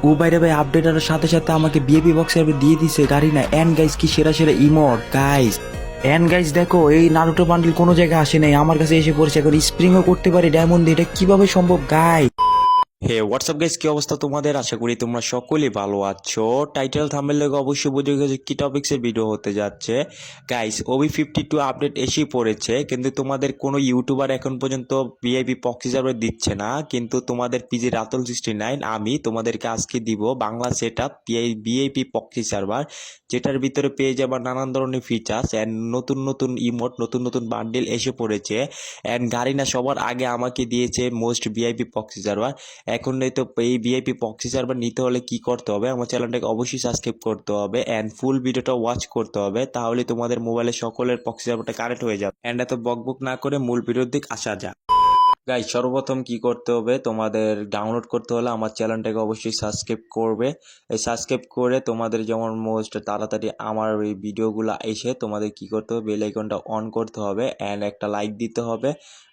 ও বাইরে ভাই আপডেটের সাথে সাথে আমাকে বিএপি বক্সের দিয়ে দিছে গাড়ি না। এন্ড গাইস কি সেরা সেরা ইমোট গাইস। এন্ড গাইস দেখো এই নারুটো বান্ডিল কোনো জায়গায় আসে নাই, আমার কাছে এসে পড়েছে। এখন স্প্রিংও করতে পারি ডায়মন্ড দিয়ে, এটা কিভাবে সম্ভব গাইস? হে হোয়াটসঅ্যাপ গাইস, কি অবস্থা তোমাদের? আশা করি তোমরা সকলেই ভালো আছো। টাইটেল থাম্বনেল দেখে অবশ্যই বুঝে গেছো কি টপিক্সের ভিডিও হতে যাচ্ছে। গাইস OB52 আপডেট এসেই পড়েছে, কিন্তু তোমাদের কোনো ইউটিউবার এখন পর্যন্ত ভিআইপি প্রক্সি সার্ভার দিচ্ছে না। কিন্তু তোমাদের পিজি রাতুল 69 আমি তোমাদেরকে আজকে দিব Bangla set up VIP proxy server, যেটার ভিতরে পেয়ে যাবার নানান ধরনের ফিচার্স অ্যান্ড নতুন নতুন ইমোট, নতুন নতুন বান্ডেল এসে পড়েছে। অ্যান্ড গাড়িনা সবার আগে আমাকে দিয়েছে মোস্ট ভিআইপি প্রক্সি সার্ভার। এখন তো এই ভিআইপি প্রক্সি সার্ভার নিতে হলে কি করতে হবে? আমার চ্যানেলটাকে অবশ্যই সাবস্ক্রাইব করতে হবে অ্যান্ড ফুল ভিডিওটা ওয়াচ করতে হবে, তাহলে তোমাদের মোবাইলে সকলের প্রক্সি সার্ভারটা কানেক্ট হয়ে যাবে। অ্যান্ড এত বকবক না করে মূল ভিডিওর দিক আসা যাক। গাইস সর্বপ্রথম কি করতে হবে, তোমাদের ডাউনলোড করতে হলে আমার চ্যানেলটাকে অবশ্যই সাবস্ক্রাইব করবে। এই সাবস্ক্রাইব করে তোমাদের যেমন মোস্ট তাড়াতাড়ি আমার এই ভিডিওগুলো এসে তোমাদের কি করতে হবে, বেল আইকনটা অন করতে হবে অ্যান্ড একটা লাইক দিতে হবে।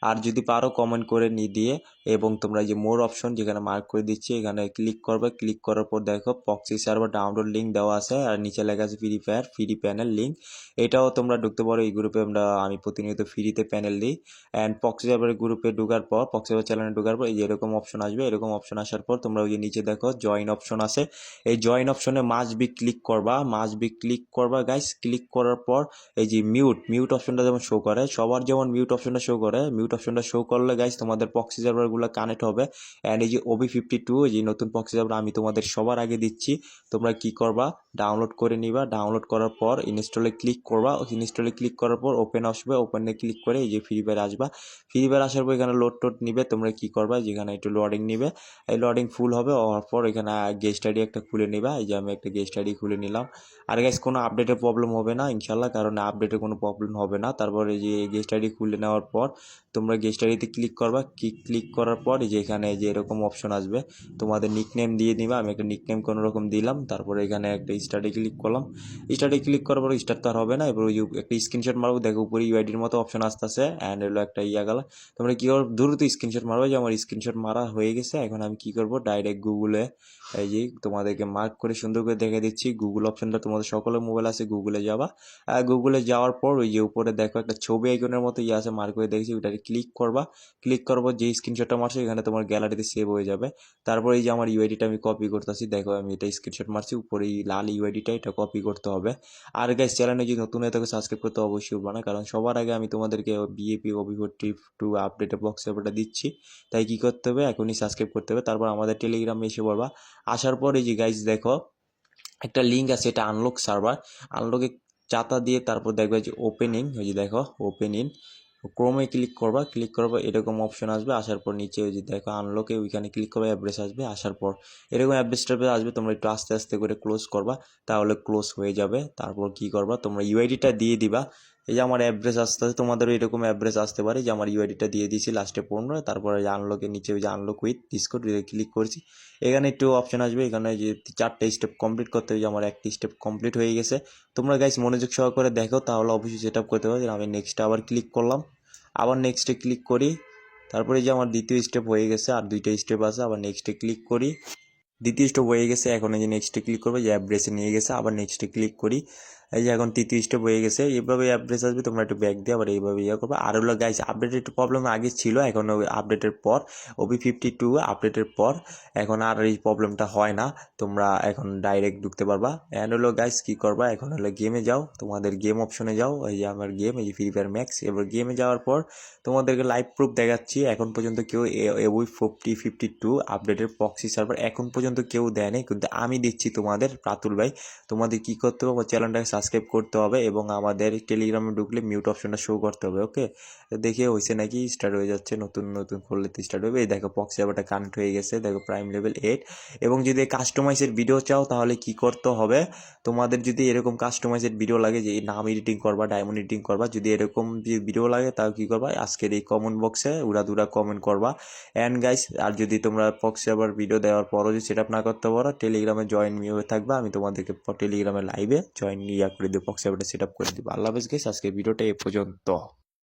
আর যদি পারো কমেন্ট করে দিয়ে এবং তোমরা যে মোর অপশন যেখানে মার্ক করে দিচ্ছি এখানে ক্লিক করবে। ক্লিক করার পর দেখো প্রক্সি সার্ভার ডাউনলোড লিঙ্ক দেওয়া আছে আর নিচে লেখা আছে free fire free panel link. এটাও তোমরা ঢুকতে পারো। এই গ্রুপে আমি প্রতিনিয়ত ফ্রিতে প্যানেল দিই। অ্যান্ড প্রক্সি সার্ভারের গ্রুপে ঢোকার পর, প্রক্সি সার্ভার চ্যানেলে ঢোকার পর এই যে এরকম অপশন আসবে। এরকম অপশন আসার পর তোমরা ওই যে নিচে দেখো জয়েন অপশন আছে। এই জয়েন অপশনে মাস্ট বি ক্লিক করবা গাইস। ক্লিক করার পর এই যে মিউট অপশনটা যেমন শো করে, সবার যেমন মিউট অপশনটা শো করে, মিউট অপশনটা শো করলে গাইস তোমাদের প্রক্সি সার্ভারগুলো কানেক্ট হবে। অ্যান্ড এই যে OB52 এই যে নতুন প্রক্সি সার্ভার আমি তোমাদের সবার আগে দিচ্ছি। তোমরা কি করবা, ডাউনলোড করে নিবা। ডাউনলোড করার পর ইনস্টলে ক্লিক করবা। ইনস্টলে ক্লিক করার পর ওপেন আসবে। ওপেনে ক্লিক করে এই যে ফ্রি ফায়ার আসবা। ফ্রি ফায়ার আসার পর এখানে লোড টোড নিবে। তোমরা কি করবা, যেখানে একটু লোডিং নিবে। এই লোডিং ফুল হবে, হওয়ার পর এখানে গেস্ট আইডি একটা খুলে নিবা। এই যে আমি একটা গেস্ট আইডি খুলে নিলাম। আর গাইস কোনো আপডেটের প্রবলেম হবে না ইনশাল্লাহ, কারণ আপডেটের কোনো প্রবলেম হবে না। তারপরে যে গেস্ট আইডি খুলে নেওয়ার পর তোমরা গেস্ট আইডিতে ক্লিক করবা। ক্লিক করার পর যে এখানে যে এরকম অপশন আসবে, তোমাদের নিকনেম দিয়ে নিবা। আমি একটা নিকনেম কোনো রকম দিলাম। তারপরে এখানে একটা স্টার্টে ক্লিক করলাম। স্টার্টে ক্লিক করার পর স্টার্ট তো আর হবে না। এবার ওই যে একটা স্ক্রিনশট মারবো, দেখো উপরে ইউআইডির মতো অপশন আসতেছে অ্যান্ড হলো একটা গেল। তোমরা কী করো, দ্রুত স্ক্রিনশট মারবে। যে আমার স্ক্রিনশট মারা হয়ে গেছে। এখন আমি কি করব, ডাইরেক্ট গুগলে এই যে তোমাদেরকে মার্ক করে সুন্দর করে দেখে দিচ্ছি। গুগল অপশনটা তোমাদের সকলের মোবাইল আছে, গুগলে যাবা। গুগলে যাওয়ার পর ওই যে উপরে দেখো একটা ছবি আইকনের মতো আছে, মার্ক করে দেখছি, ওইটাকে ক্লিক করবা। ক্লিক করবো, যে স্ক্রিনশটটা মারছো এখানে তোমার গ্যালারিতে সেভ হয়ে যাবে। তারপর এই যে আমার ইউআইডিটা আমি কপি করতেছি, দেখো আমি এটা স্ক্রিনশট মারছি। উপরে এই লাল ইউআইডিটা এটা কপি করতে হবে। আর গাইস চ্যানেলে যদি নতুন হয়ে থাকে সাবস্ক্রাইব করতে অবশ্যই ভুলবা না, কারণ সবার আগে আমি তোমাদেরকে বিএপি OB42 আপডেটের বক্স সেবারটা দিচ্ছি। তাই কি করতে হবে, এখনই সাবস্ক্রাইব করতে হবে। তারপর আমাদের টেলিগ্রামে এসে পড়বা। আসার পর এই যে গাইস দেখো একটা লিঙ্ক আছে, এটা আনলক সার্ভার। আনলকে চাতা দিয়ে তারপর দেখবে যে ওপেনিং, ওই যে দেখো ওপেনিং ক্রোমে ক্লিক করবা। ক্লিক করবা, এরকম অপশন আসবে। আসার পর নিচে ওই যে দেখো আনলকে, ওইখানে ক্লিক করবে, অ্যাড্রেস আসবে। আসার পর এরকম অ্যাড্রেসটা আসবে। তোমরা একটু আস্তে আস্তে করে ক্লোজ করবা, তাহলে ক্লোজ হয়ে যাবে। তারপর কি করবা, তোমরা ইউআইডিটা দিয়ে দিবা। এই যে আমার অ্যাড্রেস আসতে আসতে তোমাদেরও এরকম অ্যাড্রেস আসতে পারে, যে আমার ইউআইডিটা দিয়ে দিয়েছি লাস্টে 15। তারপরে আনলকের নিচে ওই যে আনলক উইথ ডিসকোড ক্লিক করছি। এখানে একটু অপশন আসবে, এখানে যে 4টে স্টেপ কমপ্লিট করতে হবে। যে আমার একটি স্টেপ কমপ্লিট হয়ে গেছে। তোমরা গাইস মনোযোগ সহকারে দেখো, তাহলে অবশ্যই সেট আপ করতে পারো। আমি নেক্সটে আবার ক্লিক করলাম, আবার নেক্সটে ক্লিক করি। তারপরে যে আমার দ্বিতীয় স্টেপ হয়ে গেছে, আর 2টা স্টেপ আছে। আবার নেক্সটে ক্লিক করি, দ্বিতীয় স্টেপ হয়ে গেছে। এখন এই যে নেক্সটে ক্লিক করবে, যে অ্যাড্রেসে নিয়ে গেছে। আবার নেক্সটে ক্লিক করি, এই যে এখন তৃতীয় স্টেপ হয়ে গেছে। এইভাবে অ্যাড্রেস আসবে, তোমরা একটু ব্যাক দিয়ে আবার এইভাবে করবে। আর হলো গাইস আপডেটের একটু প্রবলেম আগে ছিল, এখন আপডেটের পর OB52 আপডেটের পর এখন আর এই প্রবলেমটা হয় না। তোমরা এখন ডাইরেক্ট ঢুকতে পারবা। অ্যান্ড হলো গাইস কি করবা, এখন হলো গেমে যাও, তোমাদের গেম অপশনে যাও। এই যে আমার গেম, এই যে ফ্রি ফায়ার ম্যাক্স। এবার গেমে যাওয়ার পর তোমাদেরকে লাইভ প্রুফ দেখাচ্ছি। এখন পর্যন্ত কেউ OB52 আপডেটের প্রক্সি সার্ভার এখন পর্যন্ত কেউ দেয়নি, কিন্তু আমি দিচ্ছি তোমাদের রাতুল ভাই। তোমাদের কি করতে হবে, চ্যানেলটাকে সাবস্ক্রাইব করতে হবে এবং আমাদের টেলিগ্রামে ঢুকলে মিউট অপশনটা শো করতে হবে। ওকে, দেখে হয়েছে নাকি, স্টার্ট হয়ে যাচ্ছে। নতুন নতুন খুললে তো স্টার্ট হবে। এই দেখো প্রক্সি সার্ভারটা কানেক্ট হয়ে গেছে, দেখো প্রাইম লেভেল 8। এবং যদি কাস্টমাইজের ভিডিও চাও তাহলে কি করতে হবে, তোমাদের যদি এরকম কাস্টমাইজের ভিডিও লাগে, যে নাম এডিটিং করবা, ডায়মন্ড এডিটিং করবা, যদি এরকম ভিডিও লাগে তাও কি করবা, আজকের এই কমেন্ট বক্সে উড়াদুরা কমেন্ট করবা। অ্যান্ড গাইস আর যদি তোমরা প্রক্সি সার্ভার ভিডিও দেওয়ার পরও যদি সেট আপ না করতে পারো, টেলিগ্রামে জয়েন হয়ে থাকবা। আমি তোমাদেরকে টেলিগ্রামে লাইভে জয়েন করে দিয়ে প্রক্সি সার্ভারটা সেট আপ করে দিব। আল্লাহ হাফেজ গাইস, আজকে ভিডিওটা এ পর্যন্ত।